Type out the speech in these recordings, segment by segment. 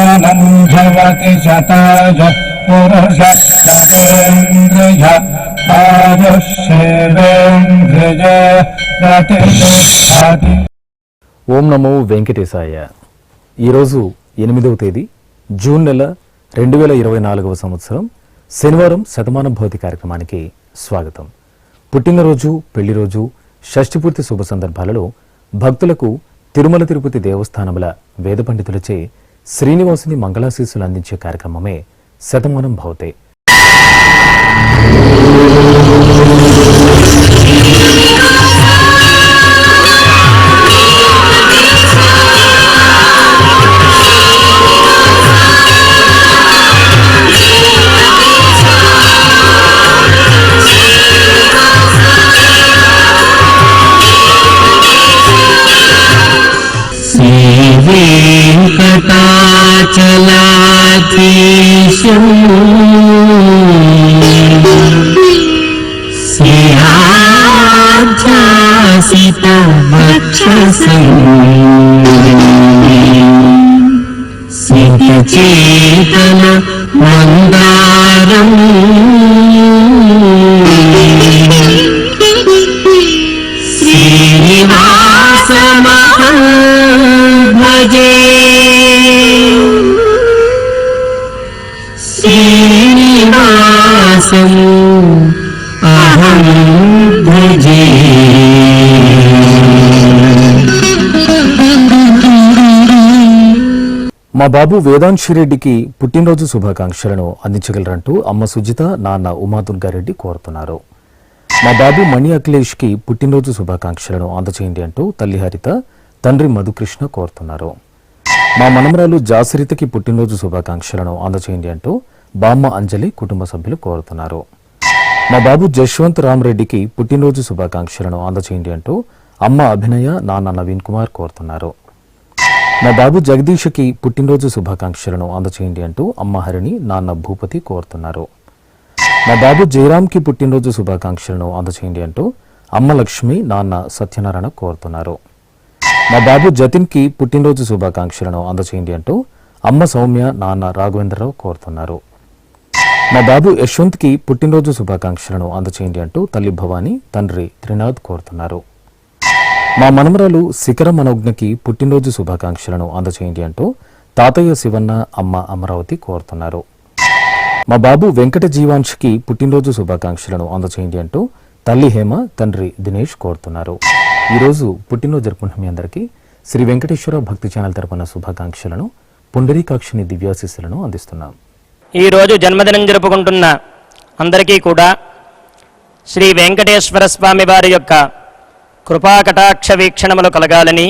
శతమానం భవతి శతాయ పురుష శతేంద్రియ ఆయుష్యేంద్రియ ప్రతిష్టతి. ఓం నమో వెంకటేశాయ. ఈరోజు 8వ తేదీ జూన్ నెల 2024 సంవత్సరం శనివారం శతమానం భవతి కార్యక్రమానికి స్వాగతం. పుట్టినరోజు, పెళ్లిరోజు, షష్ఠిపూర్తి శుభ సందర్భాలలో భక్తులకు తిరుమల తిరుపతి దేవస్థానముల వేద పండితులచే శ్రీనివాసుని మంగళాశీస్సులు అందించే కార్యక్రమమే శతమానం భవతే. వెంకటాచలాధీశు శ్రీయాధ్యాసిత సితచేతన మందారం శ్రీనివాసమహం భజే శ్రీనివాసం అహం భజే. మా బాబు వేదాంశిరెడ్డికి పుట్టినరోజు శుభాకాంక్షలను అందించగలరంటూ అమ్మ సుజిత, నాన్న ఉమాదుర్గారెడ్డి కోరుతున్నారు. మా బాబు మణి అఖిలేష్ కి పుట్టినరోజు శుభాకాంక్షలను అందచేయండి అంటూ తల్లి హరిత, తండ్రి మధుకృష్ణ కోరుతున్నారు. మా మనమరాలు జాసరితకి పుట్టినరోజు శుభాకాంక్షలను అందచేయండి అంటూ బామ్మ అంజలి కుటుంబ సభ్యులు కోరుతున్నారు. మా బాబు జశ్వంత్ రామరెడ్డికి పుట్టినరోజు శుభాకాంక్షలను అందచేయండి అంటూ అమ్మ అభినయ, నాన్న నవీన్ కుమార్ కోరుతున్నారు. మా బాబు జగదీష్కి పుట్టినరోజు శుభాకాంక్షలను అందచేయండి అంటూ అమ్మ హరిణి, నాన్న భూపతి కోరుతున్నారు. మా బాబు జయరామ్కి పుట్టినరోజు శుభాకాంక్షలను అందచేయండి అంటూ అమ్మ లక్ష్మి, నాన్న సత్యనారాయణ కోరుతున్నారు. మా బాబు జతిన్కి పుట్టినరోజు శుభాకాంక్షలను అందచేయండి అంటూ అమ్మ సౌమ్య, నాన్న రాఘవేంద్రరావు కోరుతున్నారు. మా బాబు యశ్వంత్కి పుట్టినరోజు శుభాకాంక్షలను అందచేయండి అంటూ తల్లి భవానీ, తండ్రి త్రినాథ్ కోరుతున్నారు. మా మనమరాలు శిఖర మనోజ్ఞకి పుట్టినరోజు శుభాకాంక్షలను అందచేయండి అంటూ తాతయ్య శివన్న, అమ్మ అమరావతి కోరుతున్నారు. మా బాబు వెంకట జీవాంష్కి పుట్టినరోజు శుభాకాంక్షలను అందచేయండి అంటూ తల్లి హేమ, తండ్రి దినేష్ కోరుతున్నారు. ఈరోజు పుట్టినరోజు జరుపుకున్న మీ అందరికీ శ్రీ వెంకటేశ్వర భక్తి ఛానల్ తరపున శుభాకాంక్షలను, పుండరీకాక్షిని దివ్యాశీస్సులను అందిస్తున్నాం. ఈరోజు జన్మదినం జరుపుకుంటున్న అందరికీ కూడా శ్రీ వెంకటేశ్వర స్వామి వారి యొక్క కృపాకటాక్ష వీక్షణములు కలగాలని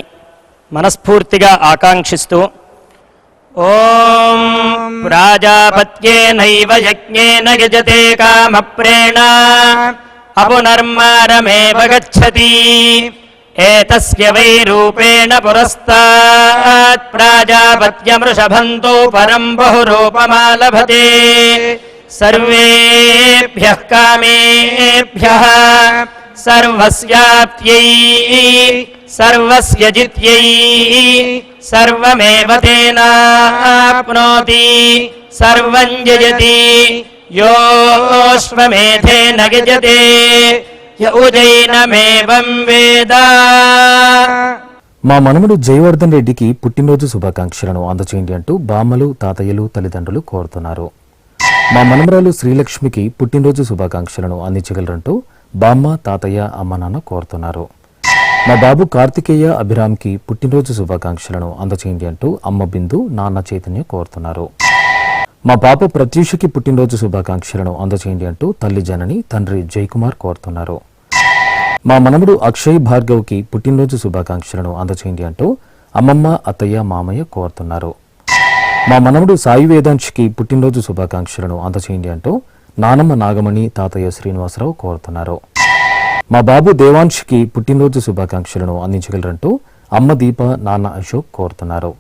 మనస్ఫూర్తిగా ఆకాంక్షిస్తూ ఓం ప్రాజాపత్యేనైవ యజ్ఞేన యజతే కామప్రేణ అపునర్మారమేవ గచ్చతి ఏతస్య వై రూపేణ పురస్తాత్ ప్రాజాపత్యమృషభంతో పరం బహురూపమాలభతే సర్వేభ్యః కామేభ్యః సర్వస్యాప్త్యై సర్వస్య జిత్యై సర్వమేవ తేనాప్నోతి సర్వం జయతి యోష్వమేధేన గజతే య ఉదైనమేవం వేద. మా మనముడు జయవర్ధన్ రెడ్డికి పుట్టినరోజు శుభాకాంక్షలను అందచేయండి అంటూ బామ్మలు, తాతయ్యలు, తల్లిదండ్రులు కోరుతున్నారు. మా మనమరాలు శ్రీలక్ష్మికి పుట్టినరోజు శుభాకాంక్షలను అందించగలరంటూ బామ్మ, తాతయ్య, అమ్మ, నాన్న కోరుతున్నారు. మా బాబు కార్తికేయ అభిరామ్కి పుట్టినరోజు శుభాకాంక్షలను అందచేయండి అంటూ అమ్మ బిందు, నాన్న చైతన్య కోరుతున్నారు. మా పాప ప్రత్యూషకి పుట్టినరోజు శుభాకాంక్షలను అందచేయండి అంటూ తల్లి జనని, తండ్రి జయకుమార్ కోరుతున్నారు. మా మనముడు అక్షయ్ భార్గవ్కి పుట్టినరోజు శుభాకాంక్షలను అందచేయండి అంటూ అమ్మమ్మ, అత్తయ్య, మామయ్య కోరుతున్నారు. మా మనముడు సాయి వేదాంశ్కి పుట్టినరోజు శుభాకాంక్షలను అందచేయండి అంటూ నానమ్మ నాగమణి, తాతయ్య శ్రీనివాసరావు కోరుతున్నారు. మా బాబు దేవాంశ్కి పుట్టినరోజు శుభాకాంక్షలను అందించగలరంటూ అమ్మ దీప, నాన్న అశోక్ కోరుతున్నారు.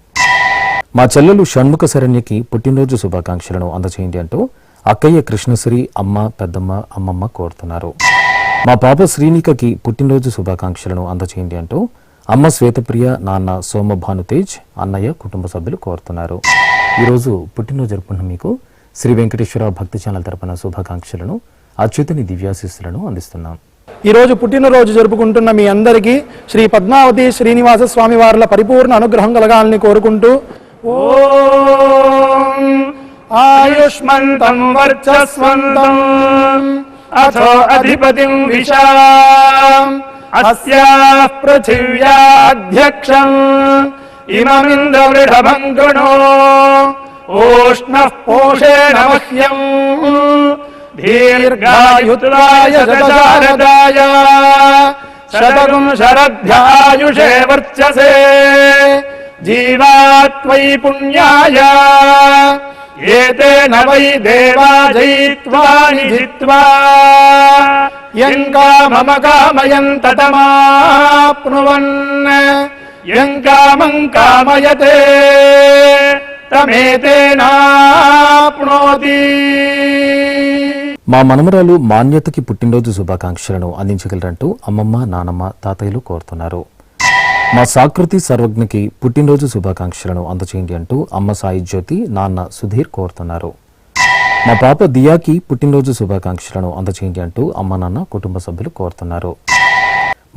మా చెల్లెలు షణ్ముఖ శరణ్యకి పుట్టినరోజు శుభాకాంక్షలను అందచేయండి అంటూ అక్కయ్య కృష్ణశ్రీ, అమ్మ, పెద్దమ్మ, అమ్మమ్మ కోరుతున్నారు. మా పాప శ్రీనికకి పుట్టినరోజు శుభాకాంక్షలను అందచేయండి అంటూ అమ్మ శ్వేతప్రియ, నాన్న సోమభానుతేజ్, అన్నయ్య కుటుంబ సభ్యులు కోరుతున్నారు. ఈరోజు పుట్టినరోజు జరుపుకున్న మీకు శ్రీ వెంకటేశ్వర భక్తి ఛానల్ తరపున శుభాకాంక్షలను అచ్యుతుని దివ్యాశీస్సులను అందిస్తున్నాం. ఈరోజు పుట్టినరోజు జరుపుకుంటున్న మీ అందరికీ శ్రీ పద్మావతి శ్రీనివాస స్వామి వార్ల పరిపూర్ణ అనుగ్రహం కలగాలని కోరుకుంటూ ఓం ఆయుష్మంతం వర్చస్వంతం అథో అధిపతిం విశాం అస్యాః పృథివ్యాధ్యక్షం ఇమమింద్రవృఢభం గణో ఓష్ణః పోషేణ మహ్యం దీర్ఘాయుత్రాయ శతశారదాయ శతకం శరద్ధ్యాయుషే వర్చసే జీవాత్వై పుణ్యాయ ఏతేన వై దేవా జయిత్వాని జిత్వా యం కామమ కామయంత తమాప్నువన్ యం కామం కామయతే తమేతేనాప్నోతి. మా మనమరాలు మాన్యతకి పుట్టినరోజు శుభాకాంక్షలను అందించగలరంటూ అమ్మమ్మ, నానమ్మ, తాతయ్యలు కోరుతున్నారు. మా సాకృతి సర్వజ్ఞకి పుట్టినరోజు శుభాకాంక్షలను అందచేయండి అంటూ అమ్మ సాయి జ్యోతి, నాన్న సుధీర్ కోరుతున్నారు. మా పాప దియాకి పుట్టినరోజు శుభాకాంక్షలను అందచేయండి అంటూ అమ్మ, నాన్న, కుటుంబ సభ్యులు కోరుతున్నారు.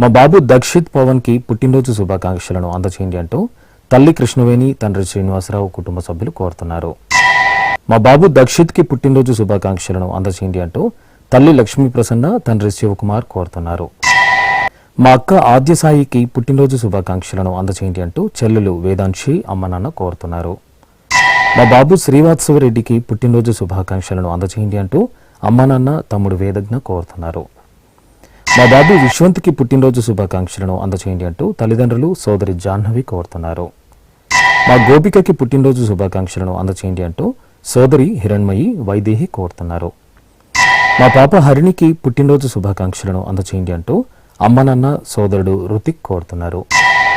మా బాబు దక్షిత్ పవన్ కి పుట్టినరోజు శుభాకాంక్షలను అందచేయండి అంటూ తల్లి కృష్ణవేణి, తండ్రి శ్రీనివాసరావు కుటుంబ సభ్యులు కోరుతున్నారు. మా బాబు దక్షిత్ కి పుట్టినరోజు శుభాకాంక్షలను అందచేయండి అంటూ తల్లి లక్ష్మీ ప్రసన్న, తండ్రి శివకుమార్ కోరుతున్నారు. మా అక్క ఆద్యసాయికి పుట్టినరోజు శుభాకాంక్షలను అందచేయండి అంటూ చెల్లెలు వేదాంశి, అమ్మ, నాన్న కోరుతున్నారు. మా బాబు శ్రీవాత్సవరెడ్డికి పుట్టినరోజు శుభాకాంక్షలను అందచేయండి అంటూ అమ్మ, నాన్న, తమ్ముడు వేదజ్ఞ కోరుతున్నారు. మా బాబు విశ్వంత్కి పుట్టినరోజు శుభాకాంక్షలను అందచేయండి అంటూ తల్లిదండ్రులు, సోదరి జాహ్నవి కోరుతున్నారు. మా గోపికకి పుట్టినరోజు శుభాకాంక్షలను అందచేయండి అంటూ సోదరి హిరణ్మయి, వైదేహి కోరుతున్నారు. మా పాప హరిణికి పుట్టినరోజు శుభాకాంక్షలను అందచేయండి అంటూ అమ్మ, నాన్న, సోదరుడు రుతిక్ కోరుతున్నారు.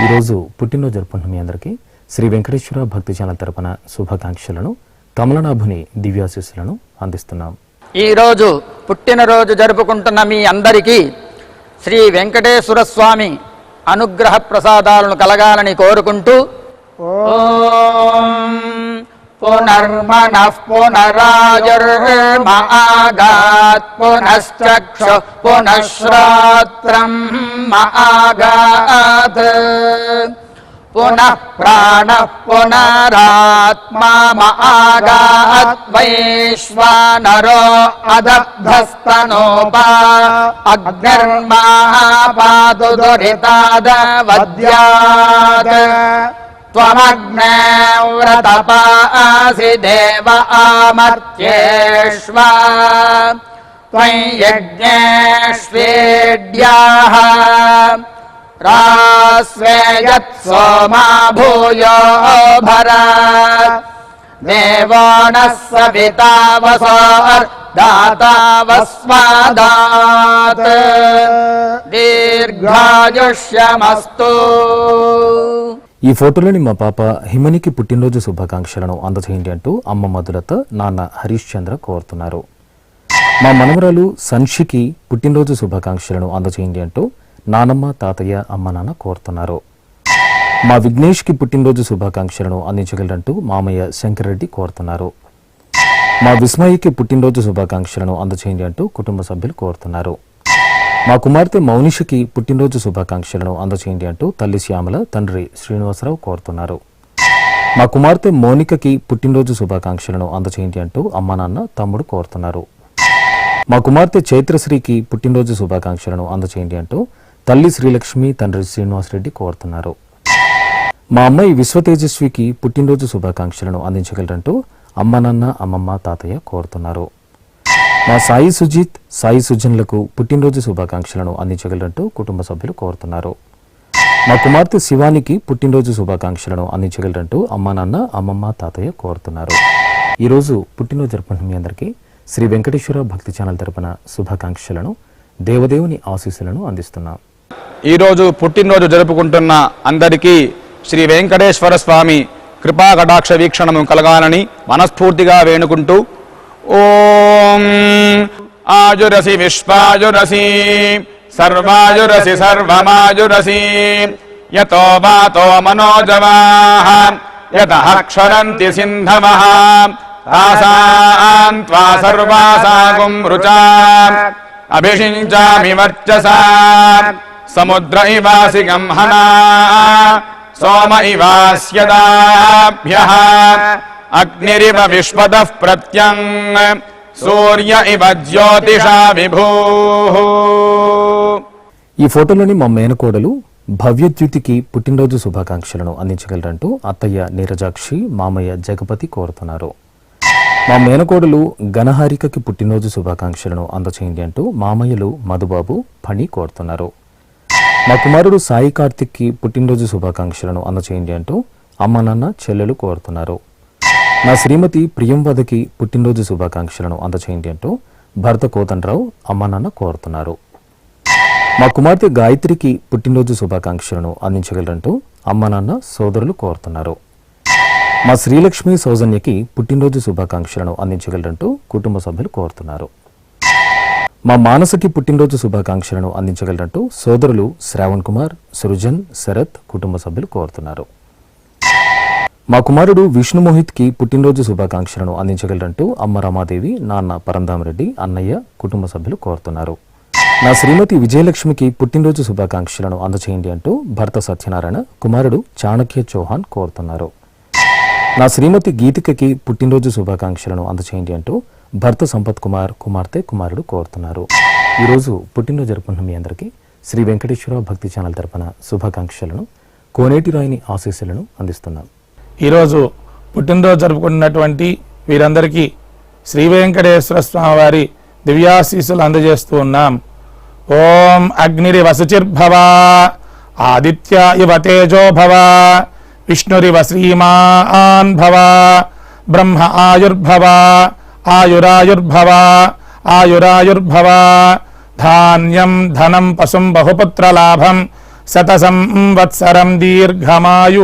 ఈరోజు పుట్టినరోజు జరుపుకుంటున్న మీ అందరికీ శ్రీ వెంకటేశ్వర భక్తి ఛానల్ తరపున శుభాకాంక్షలను, కమలనాభుని దివ్యాశీస్సులను అందిస్తున్నాం. ఈరోజు పుట్టినరోజు జరుపుకుంటున్న మీ అందరికీ శ్రీ వెంకటేశ్వర స్వామి అనుగ్రహ ప్రసాదాలను కలగాలని కోరుకుంటూ ఓం పునర్మనః పునరాయుర్మాగాత్ పునశ్చక్షు పునఃశ్రోత్రం మాగాత్ పునః ప్రాణః పునరాత్మా మాగాత్ వైశ్వానరో అదబ్ధస్తనోపా అగ్నిర్మాపాతు దురితాదవద్యాత్ త్వమగ్నే వ్రతపాసి దేవ ఆమర్త్యేష్వ త్వం యజ్ఞేష్వేడ్యాః రాస్వేయత్ సోమా భూయో భర దేవో నః సవితా వసో దాతా వస్మాదాత్ దీర్ఘాయుష్యమస్తు. ఈ ఫోటోలోని మా పాప హిమనికి పుట్టినరోజు శుభాకాంక్షలను అందచేయండి అంటూ అమ్మ మధులత, నాన్న హరీష్ చంద్ర కోరుతున్నారు. మా మనవరాలు సంషికి పుట్టినరోజు శుభాకాంక్షలను అందచేయండి అంటూ నానమ్మ, తాతయ్య, అమ్మ, నాన్న కోరుతున్నారు. మా విఘ్నేష్కి పుట్టినరోజు శుభాకాంక్షలను అందించగలరంటూ మామయ్య శంకర్రెడ్డి కోరుతున్నారు. మా విస్మయ్యకి పుట్టినరోజు శుభాకాంక్షలను అందచేయండి అంటూ కుటుంబ సభ్యులు కోరుతున్నారు. మా కుమార్తె మౌనిషకి పుట్టినరోజు శుభాకాంక్షలను అందచేయండి అంటూ తల్లి శ్యామల, తండ్రి శ్రీనివాసరావు కోరుతున్నారు. మా కుమార్తె మోనికకి పుట్టినరోజు శుభాకాంక్షలను అందచేయండి అంటూ అమ్మ, నాన్న, తమ్ముడు కోరుతున్నారు. మా కుమార్తె చైత్రశ్రీకి పుట్టినరోజు శుభాకాంక్షలను అందచేయండి అంటూ తల్లి శ్రీలక్ష్మి, తండ్రి శ్రీనివాసరెడ్డి కోరుతున్నారు. మా అమ్మాయి విశ్వతేజస్వికి పుట్టినరోజు శుభాకాంక్షలను అందించగలరంటూ అమ్మ, నాన్న, అమ్మమ్మ, తాతయ్య కోరుతున్నారు. మా సాయి సుజిత్, సాయి సుజన్లకు పుట్టినరోజు శుభాకాంక్షలను అందించగలరంటూ కుటుంబ సభ్యులు కోరుతున్నారు. మా కుమార్తె శివానికి పుట్టినరోజు శుభాకాంక్షలను అందించగలరంటూ అమ్మ, నాన్న, అమ్మమ్మ, తాతయ్య కోరుతున్నారు. ఈరోజు పుట్టినరోజు జరుపుకుంటున్న మీ అందరికీ శ్రీ వెంకటేశ్వర భక్తి ఛానల్ తరపున శుభాకాంక్షలను, దేవదేవుని ఆశీస్సులను అందిస్తున్నాం. ఈరోజు పుట్టినరోజు జరుపుకుంటున్న అందరికీ శ్రీ వెంకటేశ్వర స్వామి కృపా కటాక్ష వీక్షణము కలగాలని మనస్ఫూర్తిగా వేణుకుంటూ ఓం ఆయురసి విశ్వాయురసి సర్వాయురసి సర్వమాయురసి యతో వాతో మనోజవాః యతః క్షరంతి సింధవః తాసాం త్వా సర్వాసాగుం రుచా అభిషించామి వర్చసా సముద్ర ఇవాసి గంహనా సోమ ఇవాస్యదాభ్యః అగ్నిరివ విశ్వతః ప్రత్యం సూర్య ఇవ జ్యోతిషా విభూః. ఈ ఫోటోలోని మా మేనకోడలు భవ్యద్యుతికి పుట్టినరోజు శుభాకాంక్షలను అందించగలరంటూ అత్తయ్య నీరజాక్షి, మామయ్య జగపతి కోరుతున్నారు. మా మేనకోడలు ఘనహారికకి పుట్టినరోజు శుభాకాంక్షలను అందచేయండి అంటూ మామయ్యలు మధుబాబు, ఫణి కోరుతున్నారు. మా కుమారుడు సాయి కార్తిక్కి పుట్టినరోజు శుభాకాంక్షలను అందచేయండి అంటూ అమ్మ నాన్న చెల్లెలు కోరుతున్నారు. నా శ్రీమతి ప్రియంవదకి పుట్టినరోజు శుభాకాంక్షలను అందచేయండి అంటూ భర్త కోదండరావు, అమ్మ నాన్న కోరుతున్నారు. మా కుమార్తె గాయత్రికి పుట్టినరోజు శుభాకాంక్షలను అందించగలరంటూ అమ్మ నాన్న సోదరులు కోరుతున్నారు. మా శ్రీలక్ష్మి సౌజన్యకి పుట్టినరోజు శుభాకాంక్షలను అందించగలరంటూ కుటుంబ సభ్యులు కోరుతున్నారు. మా మానసకి పుట్టినరోజు శుభాకాంక్షలను అందించగలరంటూ సోదరులు శ్రావణ్ కుమార్, సృజన్, శరత్ కుటుంబ సభ్యులు కోరుతున్నారు. మా కుమారుడు విష్ణు మోహిత్కి పుట్టినరోజు శుభాకాంక్షలను అందించగలరంటూ అమ్మ రమాదేవి, నాన్న పరంధామరెడ్డి, అన్నయ్య కుటుంబ సభ్యులు కోరుతున్నారు. నా శ్రీమతి విజయలక్ష్మికి పుట్టినరోజు శుభాకాంక్షలను అందచేయండి అంటూ భర్త సత్యనారాయణ, కుమారుడు చాణక్య చౌహాన్ కోరుతున్నారు. నా శ్రీమతి గీతికకి పుట్టినరోజు శుభాకాంక్షలను అందచేయండి అంటూ భర్త సంపత్ కుమార్, కుమార్తె, కుమారుడు కోరుతున్నారు. ఈరోజు పుట్టినరోజు జరుపుకున్న మీ అందరికీ శ్రీ వెంకటేశ్వర భక్తి ఛానల్ తరపున శుభాకాంక్షలను, కోనేటి రాయిని ఆశీస్సులను అందిస్తున్నాం. ఈరోజు పుట్టినరోజు జరుపుకున్నటువంటి వీరందరికీ శ్రీ వెంకటేశ్వర స్వామి వారి దివ్యాశీస్సులు అందజేస్తూ ఉన్నాం. ఓం అగ్నిరివ శుచిర్భవ, ఆదిత్య ఇవ తేజో భవ, విష్ణురివ శ్రీమాన్ భవ, బ్రహ్మ ఆయుర్భవ, ఆయురాయుర్భవ, ఆయురాయుర్భవ, ధాన్యం ధనం పశుం బహుపుత్రలాభం, శతసం వత్సరం దీర్ఘమాయు.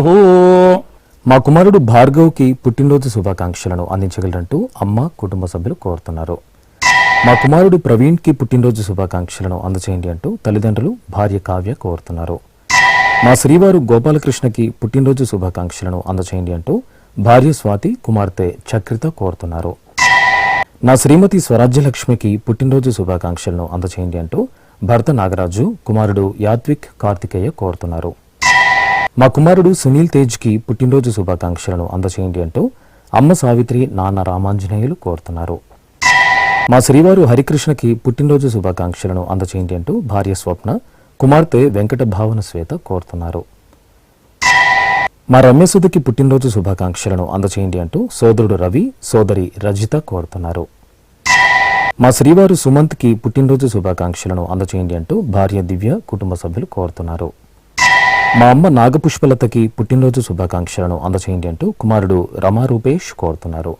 మా కుమారుడు భార్గవ్కి పుట్టినరోజు శుభాకాంక్షలను అందించగలరంటూ అమ్మ, కుటుంబ సభ్యులు కోరుతున్నారు. మా కుమారుడు ప్రవీణ్కి పుట్టినరోజు శుభాకాంక్షలను అందచేయండి అంటూ తల్లిదండ్రులు, భార్య కావ్య కోరుతున్నారు. మా శ్రీవారు గోపాలకృష్ణకి పుట్టినరోజు శుభాకాంక్షలను అందచేయండి అంటూ భార్య స్వాతి, కుమార్తె చక్రిత కోరుతున్నారు. నా శ్రీమతి స్వరాజ్యలక్ష్మికి పుట్టినరోజు శుభాకాంక్షలను అందచేయండి అంటూ భర్త నాగరాజు, కుమారుడు యాత్విక్, కార్తికేయ కోరుతున్నారు. మా కుమారుడు సునీల్ తేజ్కి పుట్టినరోజు శుభాకాంక్షలను అందచేయండి అంటూ అమ్మ సావిత్రి, నాన్న రామాంజనేయులు కోరుతున్నారు. మా శ్రీవారు హరికృష్ణకి పుట్టినరోజు శుభాకాంక్షలను అందచేయండి అంటూ భార్య స్వప్న, కుమార్తె వెంకట భావన శ్వేత కోరుతున్నారు. మా రమ్యసుధకి పుట్టినరోజు శుభాకాంక్షలను అందచేయండి అంటూ సోదరుడు రవి, సోదరి రజిత కోరుతున్నారు. మా శ్రీవారు సుమంత్కి పుట్టినరోజు శుభాకాంక్షలను అందచేయండి అంటూ భార్య దివ్య, కుటుంబ సభ్యులు కోరుతున్నారు. మా అమ్మ నాగపుష్పలతకి పుట్టినరోజు శుభాకాంక్షలను అందచేయండి అంటూ కుమారుడు రమా రూపేష్ కోరుతున్నారు.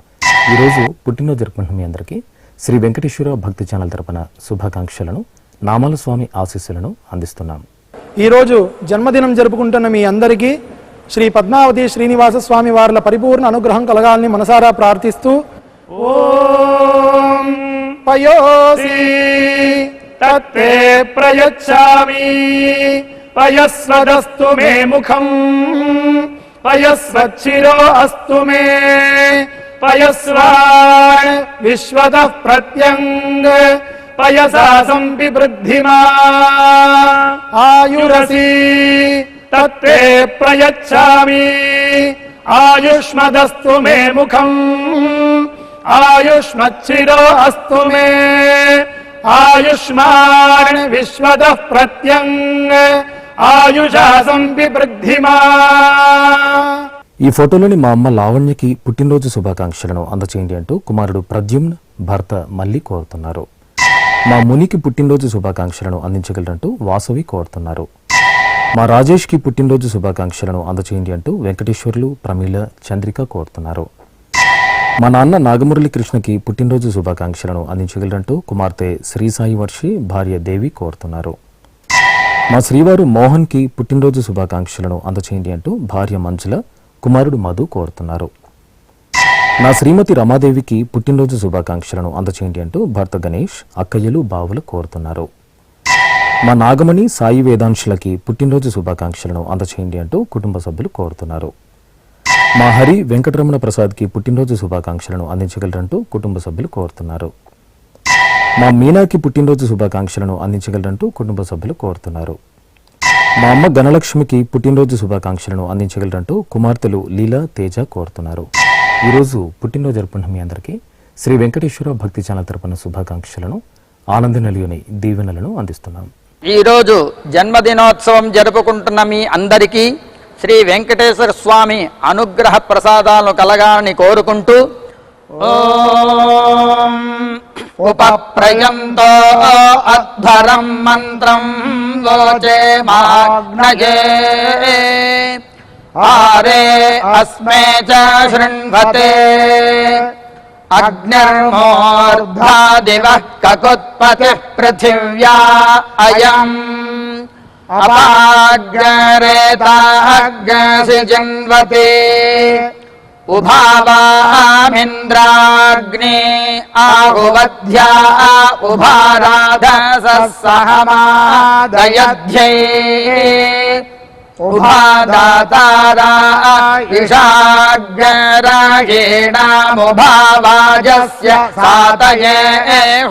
ఈరోజు పుట్టినరోజు జరుపుకుంటున్న మీ అందరికీ శ్రీ వెంకటేశ్వర భక్తి ఛానల్ తరపున శుభాకాంక్షలను, నామాల స్వామి ఆశీస్సులను అందిస్తున్నాం. ఈరోజు జన్మదినం జరుపుకుంటున్న మీ అందరికీ శ్రీ పద్మావతి శ్రీనివాస స్వామి వార్ల పరిపూర్ణ అనుగ్రహం కలగాలని మనసారా ప్రార్థిస్తూ ఓం పయోసి తత్తే ప్రయచ్చామి పయస్వదస్తు మే ముఖం పయస్వచ్చిరో అస్తు మే పయస్వాన్ విశ్వతః ప్రత్యంగ పయసా సంపివృద్ధిమా ఆయురసి తత్తే ప్రయచ్చామి ఆయుష్మదస్తు మే ముఖం ఆయుష్మచ్చిరో అస్తు మే ఆయుష్మాన్ విశ్వతః ప్రత్యంగ ఆయుషా సంపివృద్ధిమా. ఈ ఫోటోలోని మా అమ్మ లావణ్యకి పుట్టినరోజు శుభాకాంక్షలను అందచేయండి అంటూ కుమారుడు ప్రద్యుమ్న్, భర్త మల్లి కోరుతున్నారు. మా మునికి పుట్టినరోజు శుభాకాంక్షలను అందించగలరంటూ వాసవి కోరుతున్నారు. మా రాజేష్కి పుట్టినరోజు శుభాకాంక్షలను అందచేయండి అంటూ వెంకటేశ్వర్లు, ప్రమీల, చంద్రిక కోరుతున్నారు. మా నాన్న నాగమురళి కృష్ణకి పుట్టినరోజు శుభాకాంక్షలను అందించగలరంటూ కుమార్తె శ్రీసాయి వర్షి, భార్య దేవి కోరుతున్నారు. మా శ్రీవారు మోహన్కి పుట్టినరోజు శుభాకాంక్షలను అందచేయండి అంటూ భార్య మంజుల, కుమారుడు మధు కోరుతున్నారు. నా శ్రీమతి రమాదేవికి పుట్టినరోజు శుభాకాంక్షలను అందచేయండి అంటూ భర్త గణేష్, అక్కయ్యలు, బావులు కోరుతున్నారు. మా నాగమణి, సాయి వేదాంశులకి పుట్టినరోజు శుభాకాంక్షలను అందచేయండి అంటూ కుటుంబ సభ్యులు కోరుతున్నారు. మా హరి వెంకటరమణ ప్రసాద్కి పుట్టినరోజు శుభాకాంక్షలను అందించగలరంటూ కుటుంబ సభ్యులు కోరుతున్నారు. మా మీనాకి పుట్టినరోజు శుభాకాంక్షలను అందించగలరంటూ కుటుంబ సభ్యులు కోరుతున్నారు. మా అమ్మ ధనలక్ష్మికి పుట్టినరోజు శుభాకాంక్షలను అందించగలరంటూ కుమార్తెలు లీలా తేజ కోరుతున్నారు. ఈరోజు పుట్టినరోజు జరుపుకున్న మీ అందరికీ శ్రీ వెంకటేశ్వర భక్తి ఛానల్ తరపున శుభాకాంక్షలను, ఆనందనలియుని దీవెనలను అందిస్తున్నాం. ఈరోజు జన్మదినోత్సవం జరుపుకుంటున్న మీ అందరికీ శ్రీ వెంకటేశ్వర స్వామి అనుగ్రహ ప్రసాదాలను కలగాలని కోరుకుంటూ ఓం ఉపప్రయంతో అధ్వరం మంత్రం లోచే మాగ్నజే ఆరే అస్మే చ శృణ్వతే అగ్నిర్మూర్ధ్వా దివః కకుత్పతిః పృథివ్యా అయం అపాగ్రేతాగ్సి జిన్వతే ఉభావామింద్రాగ్నే ఆహువధ్యా ఉభారాధసః సహమాదయధ్యై ఉభాదాతారా ఇషాగ్రాయేణాముభావాజస్య సాతయే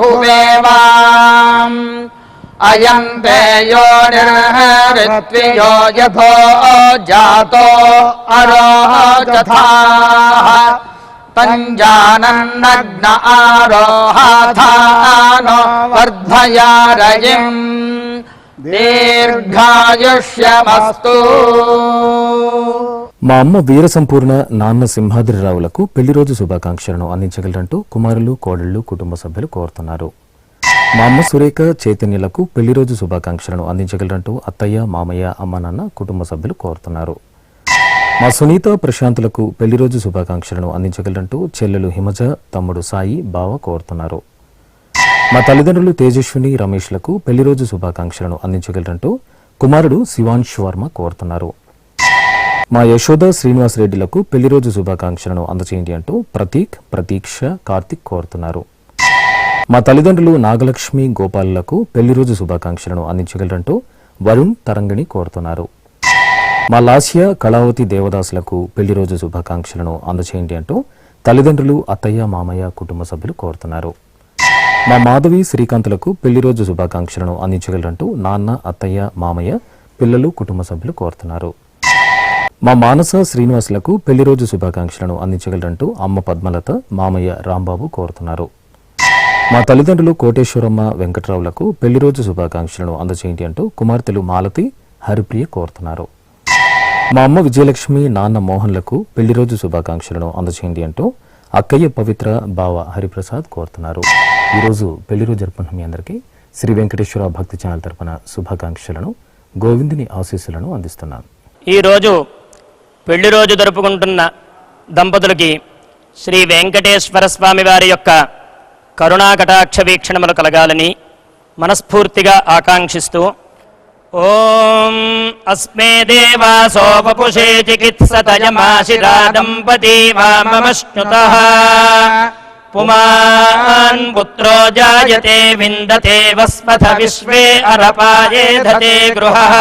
హువేవాం అయం తే యో నిర్హృత్వియో యథో జాతో అరోచథాః పంజానన్నగ్న ఆరోహాథానో వర్ధయారయిం దీర్ఘాయుష్యమస్తు. మా అమ్మ వీర సంపూర్ణ, నాన్న సింహాద్రిరావులకు పెళ్లి రోజు శుభాకాంక్షలను అందించగలరంటూ కుమారులు, కోడళ్లు, కుటుంబ సభ్యులు కోరుతున్నారు. మా అమ్మ సురేఖ, చైతన్యులకు పెళ్లి రోజు శుభాకాంక్షలను అందించగలరంటూ అత్తయ్య, మామయ్య, అమ్మ, నాన్న, కుటుంబ సభ్యులు కోరుతున్నారు. మా సునీత, ప్రశాంతులకు పెళ్లి రోజు శుభాకాంక్షలను అందించగలరంటూ చెల్లెలు హిమజ, తమ్ముడు సాయి, బావ కోరుతున్నారు. మా తల్లిదండ్రులు తేజస్విని, రమేష్లకు పెళ్లి రోజు శుభాకాంక్షలను అందించగలరంటూ కుమారుడు శివాంశ్ వర్మ కోరుతున్నారు. మా యశోద, శ్రీనివాస్ రెడ్డిలకు పెళ్లి రోజు శుభాకాంక్షలను అందచేయండి అంటూ ప్రతీక్, ప్రతీక్ష, కార్తిక్ కోరుతున్నారు. మా తల్లిదండ్రులు నాగలక్ష్మి, గోపాలకు పెళ్లి రోజు శుభాకాంక్షలను అందించగలరంటూ వరుణ్, తరంగిణి కోరుతున్నారు. మా లాస్య, కళావతి, దేవదాసులకు పెళ్లి రోజు శుభాకాంక్షలను అందచేయండి అంటూ తల్లిదండ్రులు, అత్తయ్య, మామయ్య, కుటుంబ సభ్యులు కోరుతున్నారు. మా మాధవి, శ్రీకాంతులకు పెళ్లి రోజు శుభాకాంక్షలను అందించగలరంటూ నాన్న, అత్తయ్య, మామయ్య, పిల్లలు, కుటుంబ సభ్యులు కోరుతున్నారు. మా మానస, శ్రీనివాసులకు పెళ్లి రోజు శుభాకాంక్షలను అందించగలరంటూ అమ్మ పద్మలత, మామయ్య రాంబాబు కోరుతున్నారు. మా తల్లిదండ్రులు కోటేశ్వరమ్మ, వెంకట్రావులకు పెళ్లి రోజు శుభాకాంక్షలను అందచేయండి అంటూ కుమార్తెలు మాలతి, హరిప్రియ కోరుతున్నారు. మా అమ్మ విజయలక్ష్మి, నాన్న మోహన్లకు పెళ్లి రోజు శుభాకాంక్షలను అందచేయండి అంటూ అక్కయ్య పవిత్ర, బావ హరిప్రసాద్ కోరుతున్నారు. ఈరోజు పెళ్లి రోజు జరుపుకున్న మీ అందరికీ శ్రీ వెంకటేశ్వర భక్తి ఛానల్ తరపున శుభాకాంక్షలను, గోవిందుని ఆశీస్సులను అందిస్తున్నాను. ఈరోజు పెళ్లి రోజు జరుపుకుంటున్న దంపతులకి శ్రీ వెంకటేశ్వర స్వామి వారి యొక్క కరుణాకటాక్ష వీక్షణములు కలగాలని మనస్ఫూర్తిగా ఆకాంక్షిస్తూ ఓం అస్మే దేవాసోపపుషే చికిత్సతయమాశిరా దంపతి వామమశ్నుతః పుమాన్ పుత్రో జాయతే విందతే వస్మథ విశ్వే అరపాయేధతే గృహః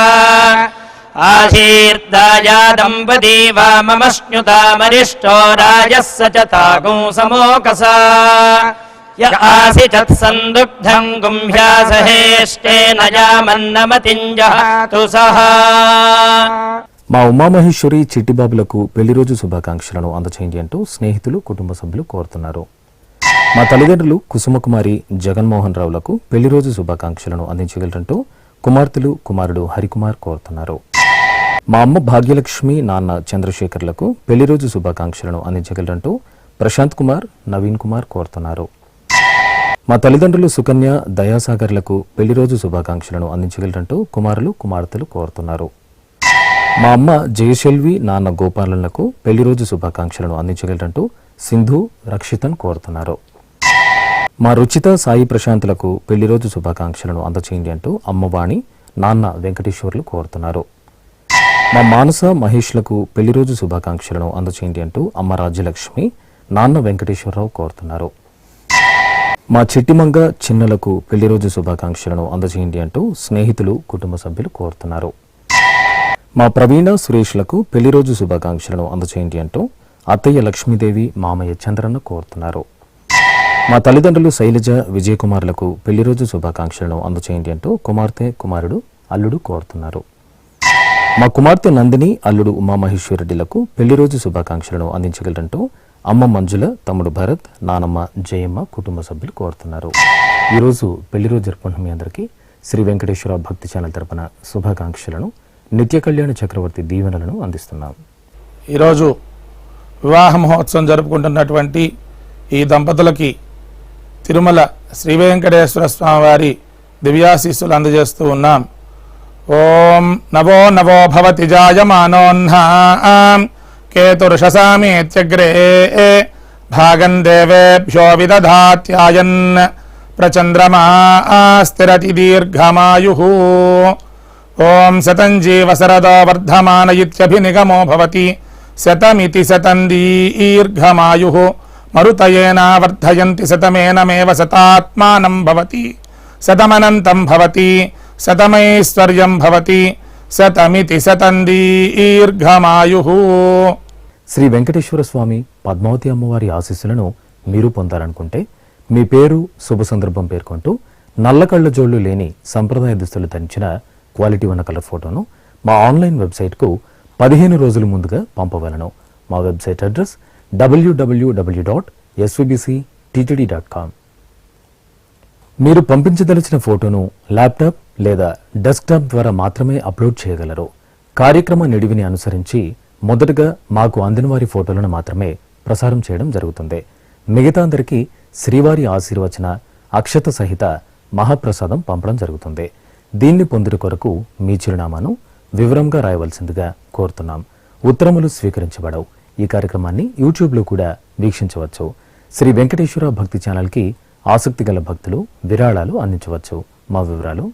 ఆశీర్దాయా దంపతి వామమశ్నుతామరిష్టో రాజస్స చ తాగుం సమోకసా య ఆసిచత్ సందుగ్ధం గుంభ్యాసహేష్టేన యామన్నమతింజహతు సహా. మా ఉమామహేశ్వరి, చిట్టిబాబులకు పెళ్లి రోజు శుభాకాంక్షలను అందచేయండి అంటూ స్నేహితులు, కుటుంబ సభ్యులు కోరుతున్నారు. మా తల్లిదండ్రులు కుసుమకుమారి, జగన్మోహన్ రావులకు పెళ్లి రోజు శుభాకాంక్షలను అందించగలరంటూ కుమార్తెలు, కుమారుడు హరికుమార్ కోరుతున్నారు. మా అమ్మ భాగ్యలక్ష్మి, నాన్న చంద్రశేఖర్లకు పెళ్లి రోజు శుభాకాంక్షలను అందించగలరంటూ ప్రశాంత్ కుమార్, నవీన్ కుమార్ కోరుతున్నారు. మా తల్లిదండ్రులు సుకన్య, దయాసాగర్లకు పెళ్లి రోజు శుభాకాంక్షలను అందించగలరంటూ కుమారులు, కుమార్తెలు కోరుతున్నారు. మా అమ్మ జయశెల్వి, నాన్న గోపాలన్లకు పెళ్లి రోజు శుభాకాంక్షలను అందించగలరంటూ సింధు, రక్షితన్ కోరుతున్నారు. మా రుచిత, సాయి ప్రశాంతులకు పెళ్లి రోజు శుభాకాంక్షలను అందచేయండి అంటూ అమ్మవాణి, నాన్న వెంకటేశ్వర్లు కోరుతున్నారు. మా మానస, మహేష్లకు పెళ్లి రోజు శుభాకాంక్షలను అందచేయండి అంటూ అమ్మ రాజ్యలక్ష్మి, నాన్న వెంకటేశ్వరరావు కోరుతున్నారు. మా చిట్టిమంగ, చిన్నలకు పెళ్లి రోజు శుభాకాంక్షలను అందచేయండి అంటూ స్నేహితులు, కుటుంబ సభ్యులు కోరుతున్నారు. మా ప్రవీణ సురేష్లకు పెళ్లి రోజు శుభాకాంక్షలను అందచేయండి అంటూ అత్తయ్య లక్ష్మీదేవి మామయ్య చంద్రన్న కోరుతున్నారు. మా తల్లిదండ్రులు శైలజ విజయకుమార్లకు పెళ్లి రోజు శుభాకాంక్షలను అందచేయండి అంటూ కుమార్తె కుమారుడు అల్లుడు కోరుతున్నారు. మా కుమార్తె నందిని అల్లుడు ఉమామహేశ్వరరెడ్డిలకు పెళ్లి రోజు శుభాకాంక్షలను అందించగలరంటూ అమ్మ మంజుల, తమ్ముడు భరత్, నానమ్మ జయమ్మ కుటుంబ సభ్యులు కోరుతున్నారు. ఈరోజు పెళ్లి రోజు జరుపుకుంటున్న మీ అందరికీ శ్రీ వెంకటేశ్వర భక్తి ఛానల్ తరపున శుభాకాంక్షలను, నిత్య కళ్యాణ చక్రవర్తి దీవెనలను అందిస్తున్నాం. ఈరోజు వివాహ మహోత్సవం జరుపుకుంటున్నటువంటి ఈ దంపతులకి తిరుమల శ్రీ వెంకటేశ్వర స్వామి వారి దివ్యాశీస్సులు అందజేస్తూ ఉన్నాం. ఓం నవో నవో భవతి జాయమానోన్హాం కేతుర్షసామేత్యగ్రే భాగం దేవేభ్యో విదధాత్యాయన్ ప్రచంద్రమా స్థిరతి దీర్ఘమాయుః. ఓం శతం జీవ శరదో వర్ధమాన ఇత్యభినిగమో భవతి శతమితి శతం దీర్ఘమాయుః. మరుతయేన వర్ధయంతి శతమేనమేవ శతాత్మానం భవతి శతమనంతం భవతి శతమైశ్వర్యం భవతి శతమితి శతం దీర్ఘమాయుః. శ్రీ వెంకటేశ్వర స్వామి పద్మావతి అమ్మవారి ఆశీస్సులను మీరు పొందాలనుకుంటే మీ పేరు, శుభ సందర్భం పేర్కొంటూ నల్ల కళ్ళ జోళ్లు లేని సంప్రదాయ దుస్తులు ధరించిన క్వాలిటీ ఉన్న కలర్ ఫోటోను మా ఆన్లైన్ వెబ్సైట్కు 15 రోజుల ముందుగా పంపవలను. మా వెబ్సైట్ అడ్రస్ www.svbcttd.com. మీరు పంపించదలిచిన ఫోటోను ల్యాప్టాప్ లేదా డెస్క్టాప్ ద్వారా మాత్రమే అప్లోడ్ చేయగలరు. కార్యక్రమ నిడివిని అనుసరించి మొదటగా మాకు అందిన వారి ఫోటోలను మాత్రమే ప్రసారం చేయడం జరుగుతుంది. మిగతా అందరికీ శ్రీవారి ఆశీర్వచన అక్షత సహిత మహాప్రసాదం పంపడం జరుగుతుంది. దీన్ని పొందుట కొరకు మీ చిరునామాను వివరంగా రాయవలసిందిగా కోరుతున్నాం. ఉత్తరములు స్వీకరించబడవు. ఈ కార్యక్రమాన్ని యూట్యూబ్లో కూడా వీక్షించవచ్చు. శ్రీ వెంకటేశ్వర భక్తి ఛానల్కి ఆసక్తి గల భక్తులు విరాళాలు అందించవచ్చు. మా వివరాలు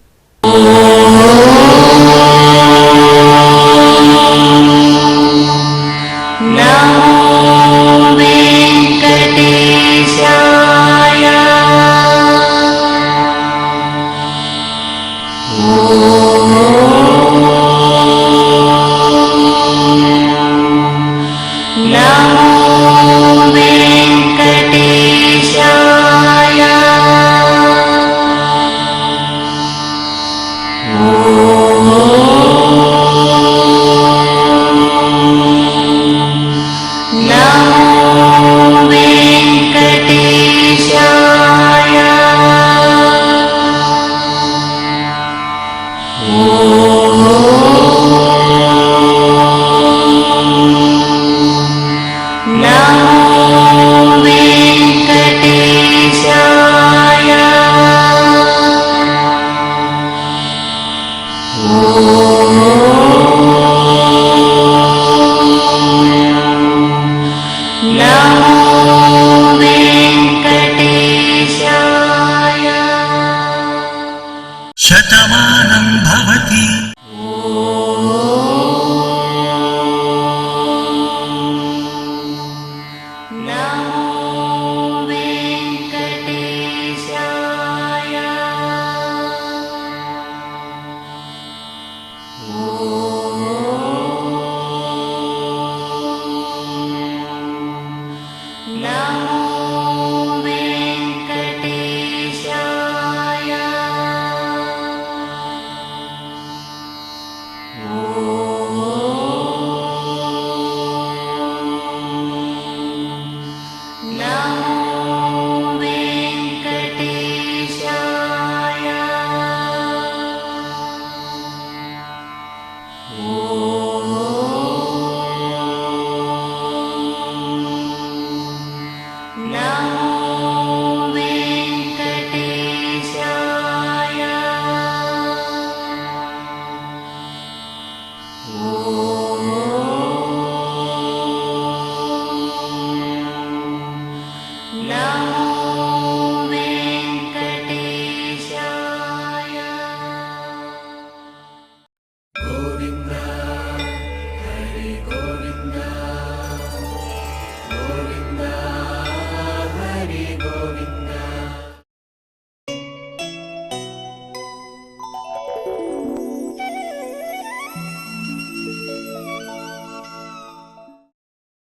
శతమానం భవతి